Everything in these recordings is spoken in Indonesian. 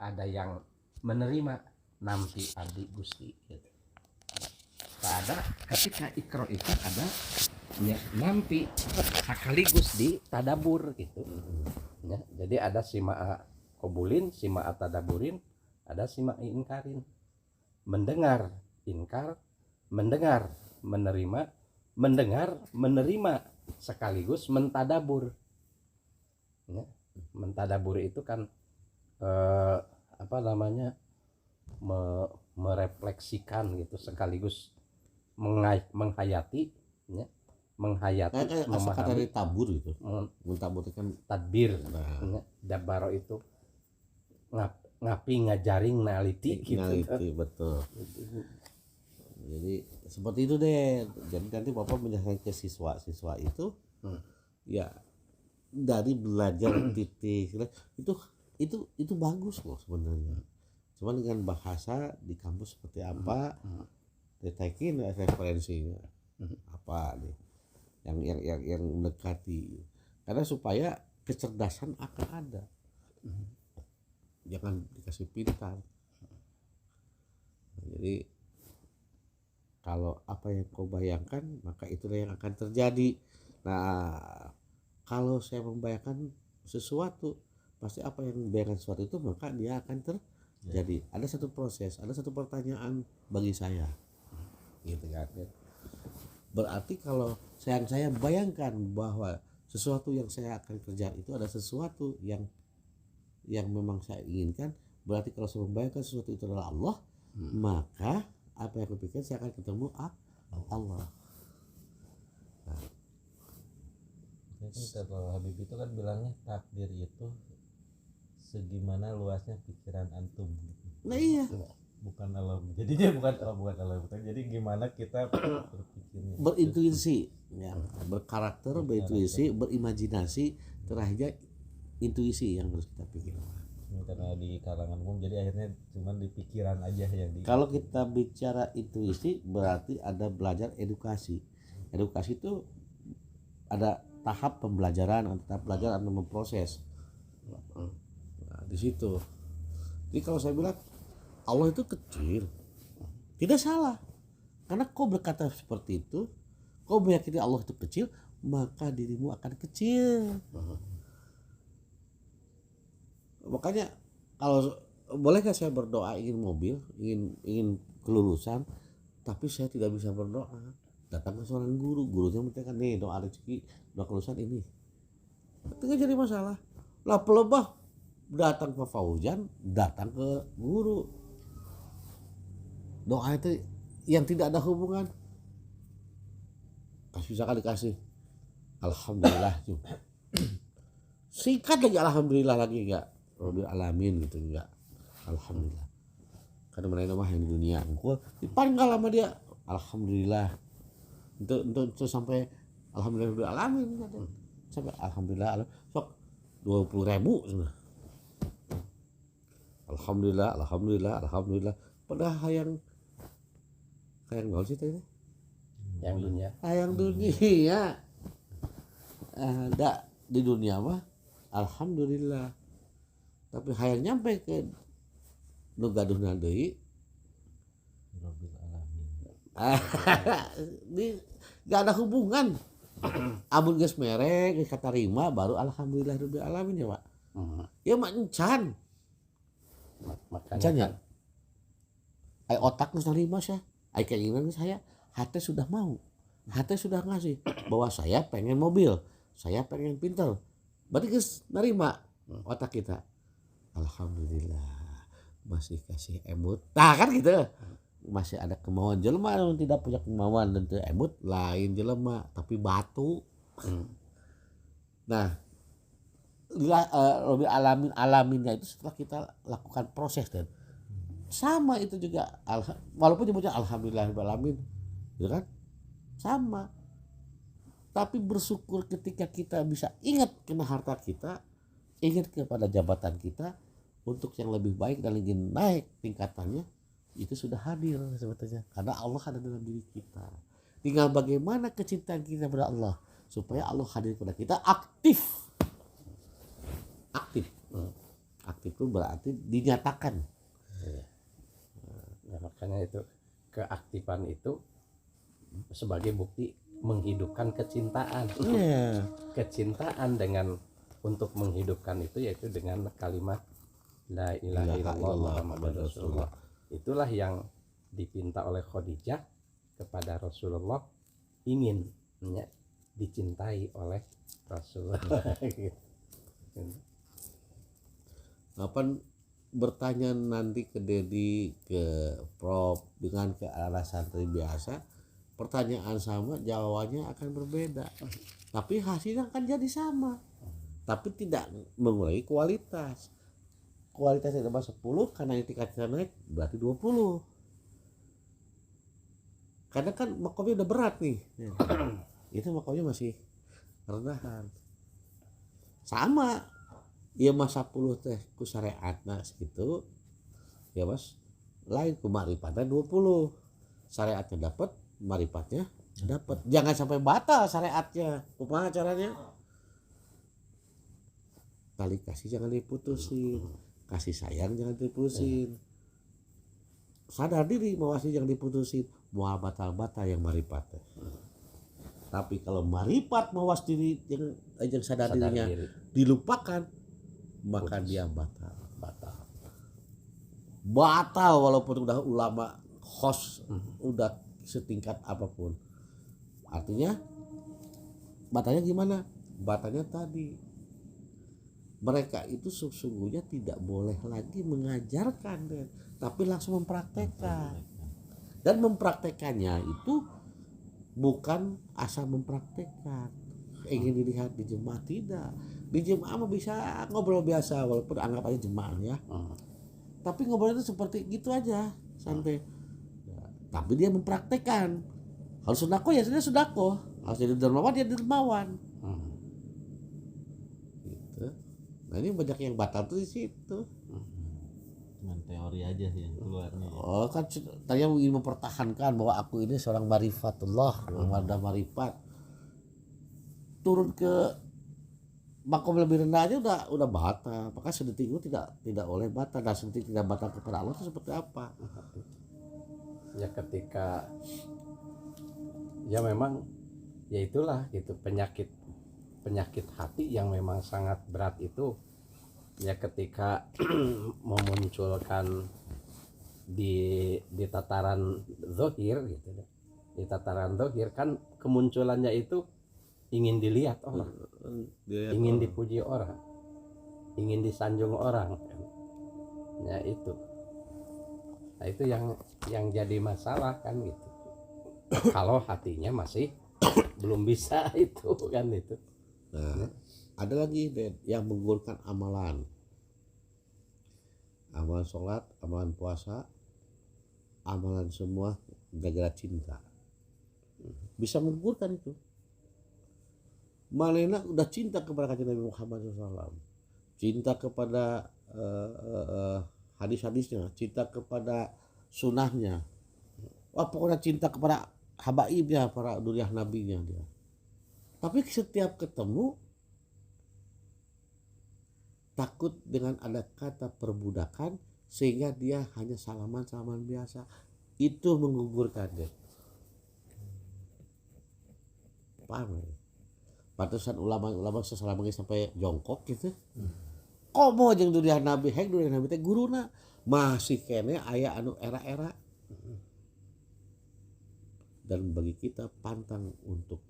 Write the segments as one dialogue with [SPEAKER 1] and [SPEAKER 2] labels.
[SPEAKER 1] ada yang menerima nampi abdi Gusti gitu. Ada ketika ikro itu ada ya, nampi sekaligus di tadabur gitu ya. Jadi ada sima'a qobulin, sima'a tadaburin, ada sima'a inkarin. Mendengar inkar, mendengar menerima, mendengar menerima sekaligus mentadabur ya. Mentadabur itu kan apa namanya merefleksikan gitu sekaligus menghayati ya, menghayati
[SPEAKER 2] kata dari tabur gitu. Mentabur kan
[SPEAKER 1] tadbir ya. Dabaro itu ngapi ngajaring naliti gitu.
[SPEAKER 2] Naliti, betul. Jadi seperti itu deh. Jadi nanti Bapak menjelaskan ke siswa-siswa itu ya dari belajar titik itu bagus loh sebenarnya. Cuma dengan bahasa di kampus seperti apa, detekin referensinya apa nih yang mendekati. Karena supaya kecerdasan akan ada. Jangan dikasih pintar. Jadi kalau apa yang kau bayangkan maka itulah yang akan terjadi. Nah, kalau saya membayangkan sesuatu, pasti apa yang membayangkan sesuatu itu maka dia akan terjadi. Ada satu proses, ada satu pertanyaan bagi saya, gitu kan? Berarti kalau saya bayangkan bahwa sesuatu yang saya akan kerjakan itu ada sesuatu yang memang saya inginkan, berarti kalau saya membayangkan sesuatu itu adalah Allah, maka apa yang aku pikirkan saya akan ketemu Allah. Nah,
[SPEAKER 3] kalau Habib itu kan bilangnya takdir itu segimana luasnya pikiran antum.
[SPEAKER 2] Nah iya.
[SPEAKER 3] Bukan Allah. Jadinya bukan Allah. Jadi gimana kita berpikirnya.
[SPEAKER 2] Berintuisi, ya, berkarakter, berintuisi, berimajinasi, terakhirnya intuisi yang harus kita pikirkan.
[SPEAKER 3] Karena di kalangan umum jadi akhirnya cuma di pikiran aja yang
[SPEAKER 2] Kalau kita bicara intuisi berarti ada belajar edukasi. Edukasi itu ada tahap pembelajaran, tahap belajar atau memproses. Nah, di situ. Jadi kalau saya bilang Allah itu kecil, tidak salah. Karena kau berkata seperti itu, kau meyakini Allah itu kecil, maka dirimu akan kecil. Makanya kalau bolehkah saya berdoa ingin mobil, ingin kelulusan, tapi saya tidak bisa berdoa. Datang ke seorang gurunya minta kan nih doa rezeki, doa kelulusan ini. Itu kan jadi masalah. Lah pelebah datang ke Fauzan, datang ke guru. Doa itu yang tidak ada hubungan. Misalkan dikasih alhamdulillah juga. Singkat lagi alhamdulillah lagi enggak. Rabbil alamin gitu enggak. Alhamdulillah. Karena mana mah yang di dunia. Gua dipanggil sama dia. Alhamdulillah. Untuk sampai alhamdulillah rabbil alamin gitu. Sampai alhamdulillah sok 20.000 sebenarnya. Alhamdulillah. Padahal hayang nol sih tadi.
[SPEAKER 1] Yang dunia.
[SPEAKER 2] Hayang dunia. Ada di dunia mah alhamdulillah. Tapi hayang nyampe ke nu gaduhna deui
[SPEAKER 3] Rabbil alamin.
[SPEAKER 2] Gak ada hubungan. Amun geus mere geus katarima baru alhamdulillah rabbil alamin ya, Pak. Ya mah encan. Makanya ai otak geus narima sih. Ai keinginan saya, hati sudah mau. Hati sudah ngasih bahwa saya pengen mobil, saya pengen pintar. Berarti geus narima otak kita. Alhamdulillah masih kasih emut. Nah kan gitu. Masih ada kemauan jelema yang tidak punya kemauan dan tidak emut lain jelema tapi batu. Nah, Rabbil alaminnya itu setelah kita lakukan proses dan sama itu juga walaupun nyebutnya alhamdulillah rabbil alamin, gitu kan? Sama. Tapi bersyukur ketika kita bisa ingat kena harta kita, ingat kepada jabatan kita untuk yang lebih baik dan ingin naik tingkatannya, itu sudah hadir sebetulnya karena Allah ada dalam diri kita. Tinggal bagaimana kecintaan kita kepada Allah supaya Allah hadir kepada kita aktif. Aktif itu berarti dinyatakan.
[SPEAKER 1] Ya, makanya itu keaktifan itu sebagai bukti menghidupkan kecintaan.
[SPEAKER 2] Iya.
[SPEAKER 1] Kecintaan dengan untuk menghidupkan itu yaitu dengan kalimat la ilaha illallah Muhammadur Rasulullah. Itulah yang dipinta oleh Khadijah kepada Rasulullah, ingin dicintai oleh Rasulullah.
[SPEAKER 2] Apa bertanya nanti ke Dedi, ke Prof dengan ke arah santri biasa, pertanyaan sama jawabannya akan berbeda, tapi hasilnya akan jadi sama, tapi tidak mengurangi kualitas. Kualitasnya tambah 10 karena tingkatnya naik berarti 20. Karena kan makomnya udah berat nih. Itu makomnya masih rendahan. Sama ya masa 10 teh ku syariatna segitu ya Mas, lain ku marifatnya 20. Syariatnya dapat, marifatnya dapat. Jangan sampai batal syariatnya. Kumaha caranya? Tali kasih jangan diputusin, kasih sayang jangan diputusin, sadar diri mawasi jangan diputusin, mau batal-batal yang marifatnya. Tapi kalau marifat mawas diri yang sadar dirinya dilupakan, maka dia batal walaupun udah ulama khos, udah setingkat apapun. Artinya batalnya gimana? Batalnya tadi mereka itu sesungguhnya tidak boleh lagi mengajarkan, tapi langsung mempraktekkan. Dan mempraktekannya itu bukan asal mempraktekkan ingin dilihat di jemaah, tidak. Di jemaah mah bisa ngobrol biasa walaupun anggap aja jemaah ya. Tapi ngobrol itu seperti gitu aja, santai. Tapi dia mempraktekkan. Harus sudako ya sudah sudako, harus jadi dermawan dia dermawan. Gitu. Nah ini banyak yang batal tuh di situ.
[SPEAKER 3] Cuman teori aja sih yang keluarnya.
[SPEAKER 2] Oh kan tadi ingin mempertahankan bahwa aku ini seorang marifatullah, ada marifat. Turun ke makom lebih rendah aja udah batal. Maka sedetik itu tidak oleh batal. Dan sedetik tidak batal kepada Allah itu seperti apa?
[SPEAKER 1] Ya ketika ya memang ya itulah gitu, penyakit hati yang memang sangat berat itu ya ketika memunculkan di tataran zahir gitu. Di tataran zahir kan kemunculannya itu ingin dilihat orang, ingin dipuji orang, ingin disanjung orang kan. Ya itu. Nah itu yang jadi masalah kan gitu. Kalau hatinya masih belum bisa itu kan itu.
[SPEAKER 2] Nah, ada lagi yang menggugurkan amalan. Amalan sholat, amalan puasa, amalan semua gara-gara cinta. Bisa menggugurkan itu. Malena udah cinta kepada kanjeng Nabi Muhammad SAW, cinta kepada hadis-hadisnya, cinta kepada sunnahnya, wah pokoknya cinta kepada habaibnya, para duriah nabinya dia. Tapi setiap ketemu takut dengan ada kata perbudakan sehingga dia hanya salaman biasa, itu menggugurkan dia. Paham ya? Pantesan ulama sesalamanya sampai jongkok gitu. Komo jeung duriah nabi, hek duriah nabi teh guruna masih kene aya anu era-era. Dan bagi kita pantang untuk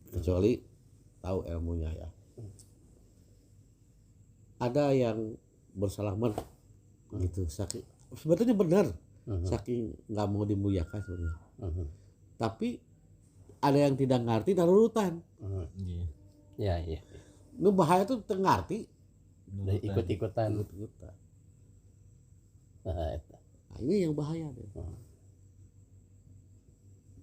[SPEAKER 2] kecuali tahu ilmunya ya. Ada yang bersalaman gitu, saking sebetulnya benar, saking nggak mau dimuliakan sebenarnya. Tapi ada yang tidak ngerti dan urutan.
[SPEAKER 1] Iya.
[SPEAKER 2] Nu bahaya tuh ngerti
[SPEAKER 1] Dan ikut-ikutan.
[SPEAKER 2] Nah, ini yang bahaya deh.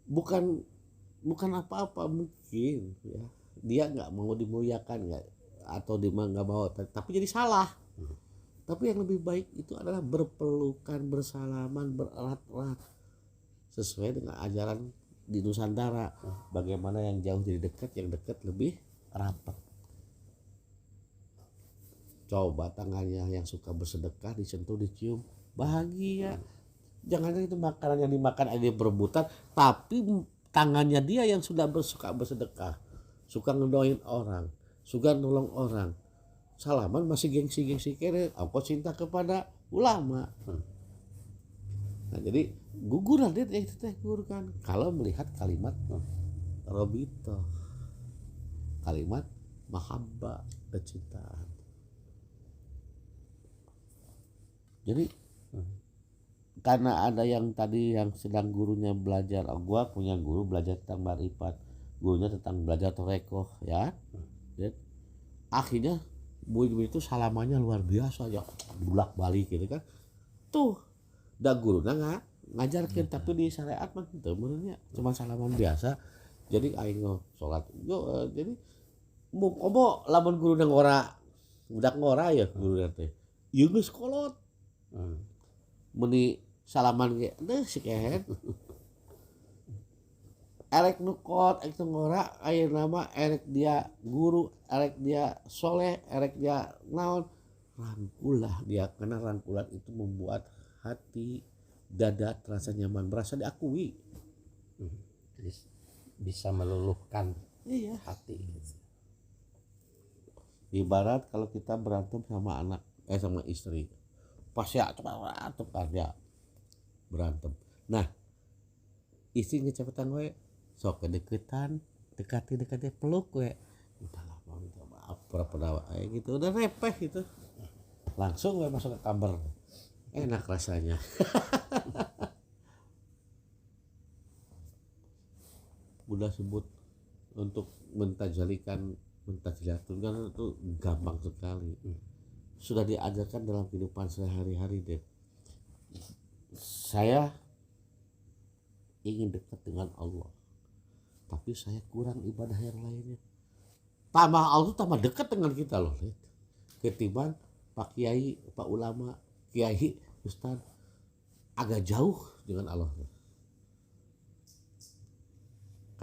[SPEAKER 2] Bukan apa-apa mungkin ya. Dia nggak mau dimuliakan nggak, atau dia nggak mau, tapi jadi salah. Tapi yang lebih baik itu adalah berpelukan, bersalaman, bererat-erat sesuai dengan ajaran di Nusantara. Bagaimana yang jauh jadi dekat, yang dekat lebih rapat. Coba tangannya yang suka bersedekah disentuh, dicium, bahagia. Jangan itu makanan yang dimakan ada berebutan, tapi tangannya dia yang sudah suka bersedekah, suka ngedoain orang, suka nolong orang. Salaman masih gengsi kere, apa cinta kepada ulama. Nah jadi gugur lah dia itu teh gugur kan. Kalau melihat kalimat robito, kalimat mahabbah, kecintaan. Jadi karena ada yang tadi yang sedang gurunya belajar, gua punya guru belajar tentang marifat, gurunya tentang belajar torekoh ya. Dan akhirnya murid itu salamannya luar biasa ya, bulak balik gitu kan. Tuh, dah gurunya ngajarkan tapi di syariat mah teu benernya cuma salaman biasa. Jadi aing sholat jadi mau lamun guru ngora budak ngora ya guru teh. Ieu geus kolot. Meni salaman ge teh sikehet. Erek nukot erek ngora aya nama erek dia guru, erek dia soleh, erek dia naon rangkulah dia, karena rangkulan itu membuat hati dada terasa nyaman, merasa diakui.
[SPEAKER 1] Jadi bisa meluluhkan hati.
[SPEAKER 2] Ibarat kalau kita berantem sama anak sama istri, pasti ya berantem. Nah, istri ngecepetan we, sok kedeketan, dekati peluk we. Udahlah, minta maaf pura-pura gitu, udah repeh gitu. Langsung we masuk ke kamar. Enak rasanya. Udah sebut untuk mentajalikan kan itu gampang sekali. Sudah diajarkan dalam kehidupan sehari-hari deh. Saya ingin dekat dengan Allah, tapi saya kurang ibadah yang lainnya. Tambah Allah tambah dekat dengan kita loh, ketimbang Pak Kiai, Pak Ulama, Kiai, Ustaz agak jauh dengan Allah.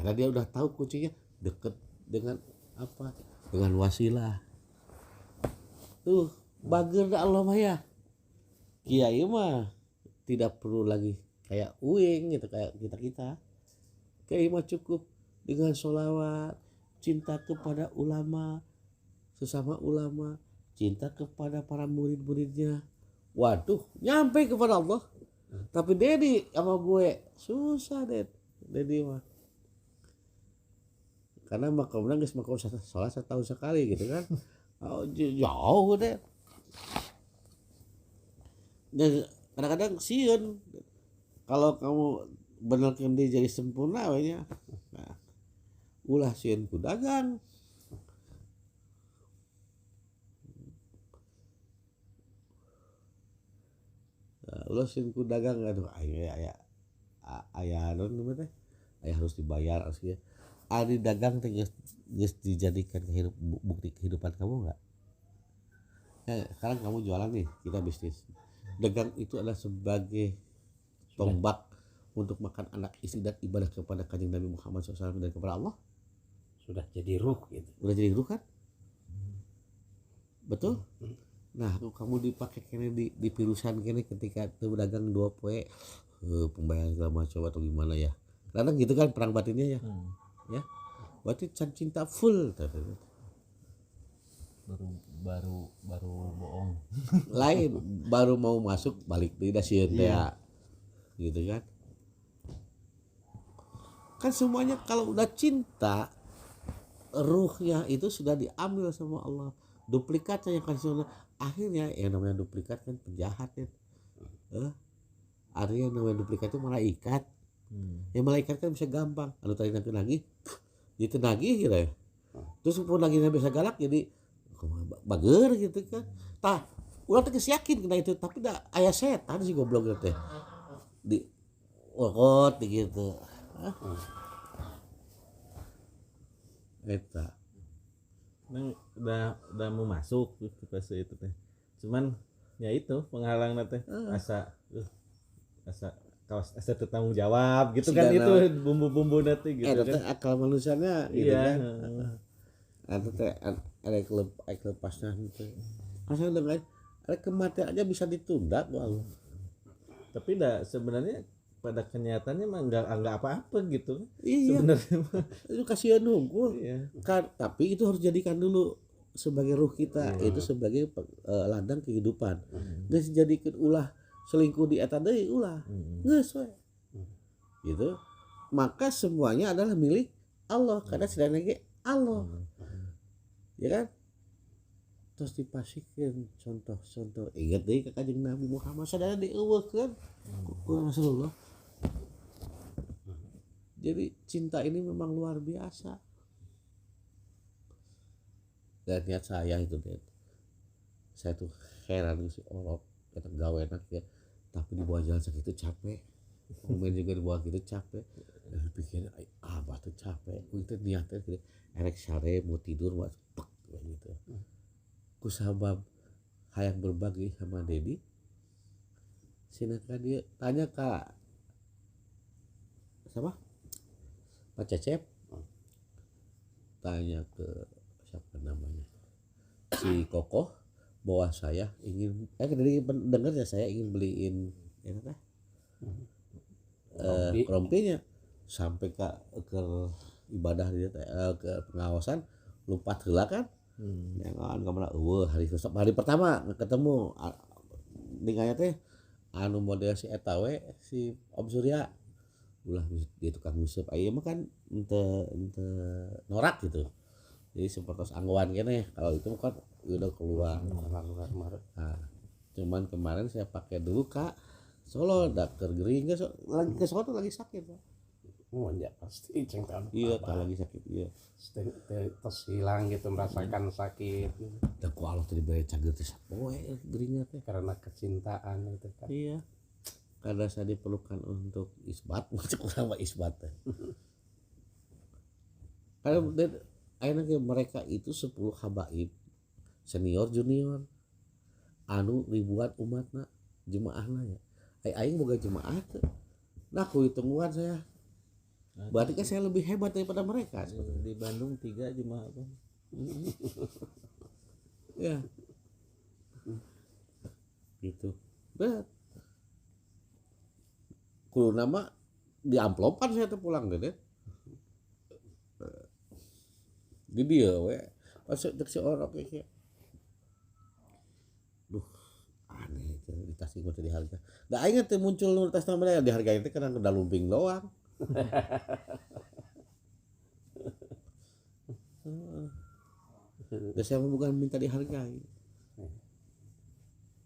[SPEAKER 2] Karena dia udah tahu kuncinya dekat dengan apa? Dengan wasilah. Tuh, bager Allah mah ya. Kiai mah tidak perlu lagi kayak uing gitu, kayak kita. Kiai mah cukup dengan sholawat, cinta kepada ulama, sesama ulama, cinta kepada para murid-muridnya. Waduh, nyampe kepada Allah. Tapi Dedi sama gue susah Dedi mah. Karena makamnya geus makom sholat setahun sekali gitu kan. Oh, jauh deh. Dan kadang-kadang sieun kalau kamu benarkan dia jadi sempurna wanya. Nah, ulah sieun ku dagang. Ulah sieun ku dagang, aduh aya non namanya teh. Aya harus dibayar harus ya. Ari dagang teh geus dijadikan bukti kehidupan kamu enggak? Ya, sekarang kamu jualan nih, kita bisnis. Dagang itu adalah sebagai tombak untuk makan anak istri dan ibadah kepada Kanjeng Nabi Muhammad SAW dan kepada Allah.
[SPEAKER 1] Sudah jadi ruh gitu.
[SPEAKER 2] Udah jadi ruh kan? Betul? Nah, kamu dipakai kene di pirusan kene ketika tuh dagang 2 poe pembayaran segala macam atau gimana ya. Kadang gitu kan perang batinnya ya. Ya. Berarti cinta full
[SPEAKER 3] baru bohong.
[SPEAKER 2] Lain baru mau masuk balik tidak sieun teh gitu kan. Kan semuanya kalau udah cinta ruhnya itu sudah diambil sama Allah. Duplikatnya yang kasih akhirnya yang namanya duplikat kan penjahat kan. Artinya namanya duplikat itu malaikat. Ya malaikat kan bisa gampang. Anu tadi nanti lagi gitu lagi gitu ya. Terus pun lagi bisa galak jadi bager gitu kan. Tah, ulah teh yakin kena itu tapi dah aya setan sih goblok teh. Di wakot gitu. Eta.
[SPEAKER 3] Neng udah mau masuk ke fase itu teh. Cuman ya itu penghalang teh asa asa tanggung jawab gitu kan, itu bumbu-bumbu nanti gitu kan.
[SPEAKER 2] Akal manusianya gitu
[SPEAKER 3] iya.
[SPEAKER 2] kan. Atau teh ada kelepasnya gitu. asal dengan kematian aja bisa ditunda ku Allah.
[SPEAKER 3] Tapi sebenarnya pada kenyataannya mah enggak apa-apa gitu.
[SPEAKER 2] Iya.
[SPEAKER 3] Sebenarnya mah.
[SPEAKER 2] Itu kasihan hukum
[SPEAKER 3] Iya.
[SPEAKER 2] kan, tapi itu harus jadikan dulu sebagai ruh kita, itu sebagai ladang kehidupan. Geus jadikeun ulah selingkuh di eta deui ulah geus we gitu. Maka semuanya adalah milik Allah karena sedana ge Allah ya kan. Terus dipasikeun contoh-contoh ingat deui ka Kanjeng Nabi Muhammad sadaya dieuweukeun ku Rasulullah. Jadi cinta ini memang luar biasa. Dan niat saya itu deh, saya tuh heran si Orok kata gawe enak ya, tapi di bawah jalan segitu capek, ngomongin juga di bawah gitu capek. Dan pikir abah tuh capek, itu niatnya gitu, erek sare mau tidur mau pek gitu. Ku sabab hayang berbagi sama Dedi, sinaka dia tanya kak siapa? Pak Cecep, tanya ke siapa namanya si Kokoh bahwa saya ingin dari pendengar ya saya ingin beliin rompinya sampai ke ibadah dia ke pengawasan lupa heula kan jangan kemana hari pertama ketemu ninganya teh anu model si eta we si Om Surya ulah di tukang nguseup aya mah kan ente norak gitu. Jadi seperti angguan kene kalau itu kan udah keluar. Nah, cuman kemarin saya pakai dulu Kak Solo dakter gering lagi ke Solo lagi sakit Pak.
[SPEAKER 1] Oh ya pasti ceng tahu.
[SPEAKER 2] Iya lagi sakit iya.
[SPEAKER 1] Terus hilang gitu merasakan sakit.
[SPEAKER 2] Dan ku Allah tadi bayar cager teh sapoe geringnya teh
[SPEAKER 1] Karena kecintaan itu kan.
[SPEAKER 2] iya. Karena saya diperlukan untuk isbat macam sama isbat teh. Karena akhirnya mereka itu 10 habaib senior junior anu ribuan umatna jemaahna ya aing boga jemaah tuh. Nah ku hitungan saya berarti kan saya lebih hebat daripada mereka.
[SPEAKER 3] Di Bandung 3 jemaah apa
[SPEAKER 2] ya gitu berat kudu nama di amplopan saya tuh pulang deh di dia we pas cek si Orok ya duh aneh itu di tas itu diharga da aing teh muncul nu tas namanya dihargain teh karena udah lumping doang. Dan saya bukan minta dihargai.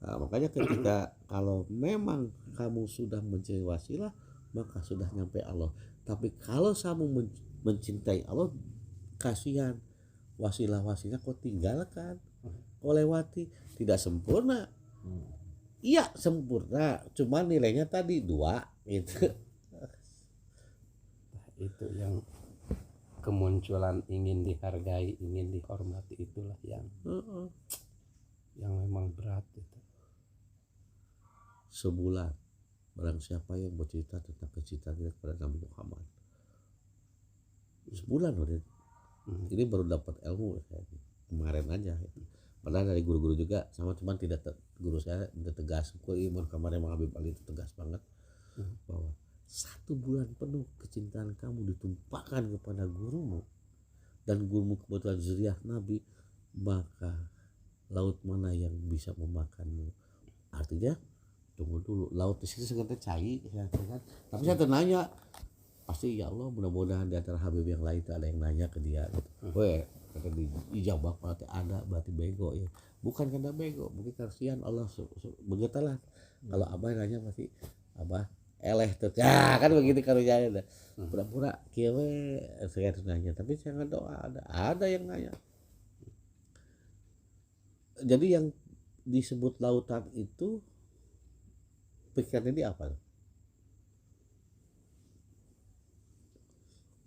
[SPEAKER 2] Nah, makanya ketika kalau memang kamu sudah mencari wasilah maka sudah nyampe Allah. Tapi kalau kamu mencintai Allah kasihan wasilah-wasilah kau tinggalkan, kau lewati, tidak sempurna. Iya sempurna, cuman nilainya tadi 2 itu.
[SPEAKER 1] Itu yang kemunculan ingin dihargai, ingin dihormati itulah yang memang berat itu.
[SPEAKER 2] Sebulan barang siapa yang bercerita tentang kecintaan kepada Nabi Muhammad, sebulan udah. Ini baru dapat ilmu kemarin aja. Padahal dari guru-guru juga sama, cuman tidak guru saya tidak tegas. Iman kemarin Habib Ali itu tegas banget bahwa 1 bulan penuh kecintaan kamu ditumpahkan kepada gurumu dan gurumu kebetulan zuriyah Nabi, maka laut mana yang bisa memakanmu? Artinya tunggu dulu, laut di situ sebenarnya cair kan. Tapi saya ternanya pasti ya Allah mudah-mudahan di antara Habib yang lain ada yang nanya ke dia gitu. Weh kata dijawab berarti ada berarti bego ya. Bukan karena bego, mungkin kasihan Allah begitulah. Kalau abah nanya pasti abah eleh tuh. Ya kan begitu karunya. Pura-pura kieu we saya nanya, tapi saya doa ada yang nanya. Jadi yang disebut lautan itu pikiran ini apa?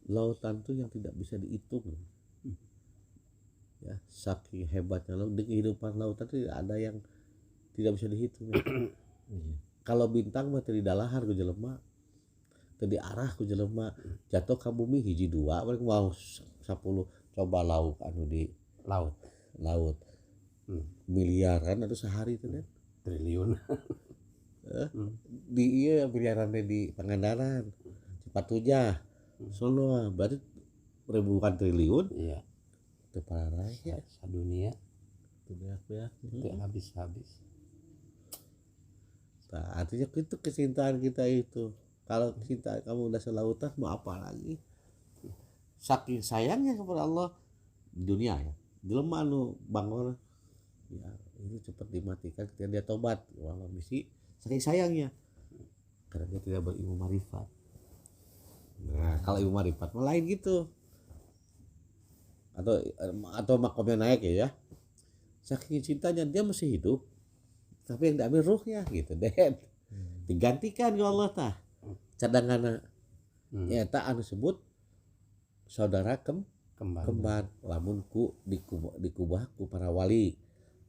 [SPEAKER 2] Lautan itu yang tidak bisa dihitung ya, saking hebatnya laut. Di kehidupan lautan itu ada yang tidak bisa dihitung ya. Kalau bintang mah teu didalahar ku jelema, teu diarah ku jelema, jatuh ka bumi hiji 2 mereka mau 10 coba lauk anu di laut miliaran atau sehari itu kan
[SPEAKER 1] triliun.
[SPEAKER 2] di iya miliarannya di Pangandaran Cipatujah sono berarti ribuan triliun
[SPEAKER 1] Iya,
[SPEAKER 2] itu parah ya.
[SPEAKER 1] sadunia
[SPEAKER 3] Itu beak-beak.
[SPEAKER 1] itu habis-habis.
[SPEAKER 2] Nah, artinya itu kecintaan kita itu kalau cinta kamu udah selautan mau apa lagi saking sayangnya kepada Allah di dunia ya jelema anu bangun ya ini cepat dimatikan ketika dia tobat walau misi saking sayangnya karena dia tidak berilmu marifat. Nah kalau ilmu marifat mah lain gitu atau makomnya naik ya saking cintanya dia masih hidup tapi yang diambil ruhnya gitu deh digantikan ke Allah tah cadangan ya tak anu sebut saudara kembar lamun ku dikubah ku para wali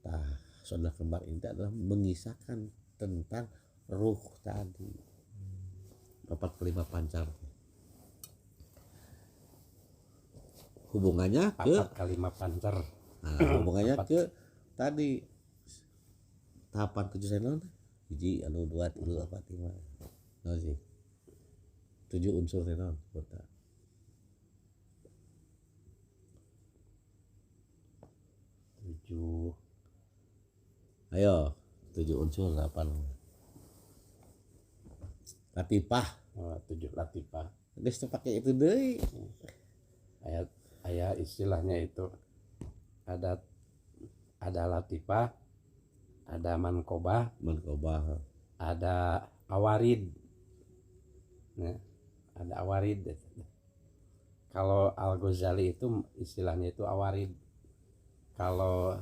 [SPEAKER 2] tah saudara kembar ini adalah mengisahkan tentang ruh tadi 45 pancar hubungannya ke
[SPEAKER 1] 4 kali 5 pancer.
[SPEAKER 2] hubungannya ke tadi tahapan kejusan non hiji anu 2 3 4 5 non sih 7 unsur non kota
[SPEAKER 1] 7
[SPEAKER 2] ayo 7 unsur 8 latifah
[SPEAKER 1] 7 latifah.
[SPEAKER 2] geus pakai itu deui
[SPEAKER 1] Ayat istilahnya itu ada latifah, ada mankobah, ada awarid. Nah, ada awarid. Kalau Al-Ghazali itu istilahnya itu awarid. Kalau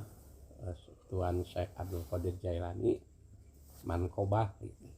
[SPEAKER 1] Tuan Syekh Abdul Qadir Jailani mankobah gitu.